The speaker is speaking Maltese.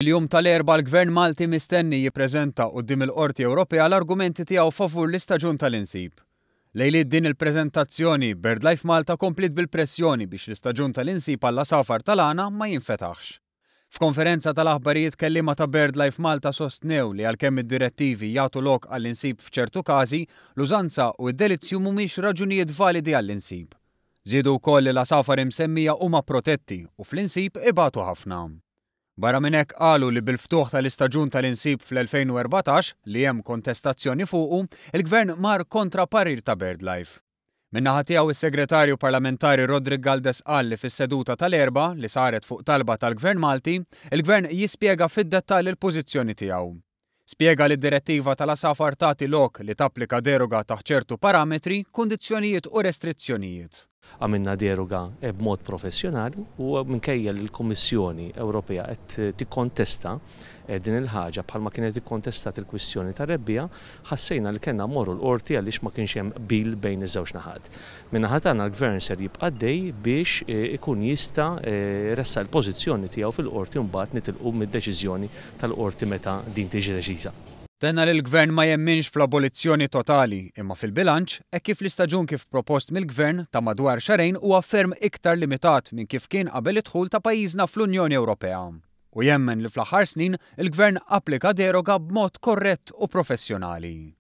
Il-jum tal-erba' l-Gvern Malti mistenni jippreżenta quddiem il-Qorti Ewropea l-argumenti tiegħu favur l-istaġun tal-insib. Lejliet din il-preżentazzjoni BirdLife Malta komplit bil-pressjoni biex l-istaġun tal-insib għall safar tal-għana ma jinfetaħx. F'konferenza tal-aħbarijiet kelliema ta' BirdLife Malta sostnew li għalkemm id-direttivi jagħtu lok għall-insib f'ċertu każi, l-użanza u d-delizzju mhumiex raġunijiet validi għall-insib. Żiedu wkoll li l-asafar imsemmija huma protetti u fl-insib ibatu ħafna. Barra minn hekk qalu li bil-ftuħ tal-istaġun tal-insib fl-2014 li hemm kontestazzjoni fuqu, il-Gvern mar kontra parir ta' BirdLife. Min-naħa tiegħu is-Segretarju Parlamentari Rodrik Galdes qal li fis-seduta tal-erba' li saret fuq talba tal-Gvern Malti, il-Gvern jispjega fid-dettall il-pożizzjoni tiegħu. Spjega li d-direttiva tal-asafar tagħti lok li tapplika deroga taħt ċertu parametri, kundizzjonijiet u restrizzjonijiet. Għamilna deroga b'mod professjonali u minkejja li l-Kummissjoni Ewropea qed tikkontesta din il-ħaġa bħalma kienet ikkontestat il-kwistjoni ta' rebbija, ħassejna li kellna mmorru l-qorti għaliex ma kienx hemm bil bejn iż-żewġ naħat. Min-naħa tagħna l-Gvern ser jibqa' dej biex ikun jista' ressa l-pożizzjoni tiegħu fil-qorti u mbagħad nitilqu mid-deċiżjoni tal-qorti meta din tiġi deċiża. Tenna li l-Gvern ma jemminx fl-abolizzjoni totali, imma fil-bilanċ kif l-istaġun kif propost mill-Gvern ta' madwar xarejn huwa ferm iktar limitat minn kif kien qabel id-dħul ta' pajjiżna fl-Unjoni Ewropea. U jemmen li fl-aħħar snin il-Gvern applika deroga b'mod korrett u professjonali.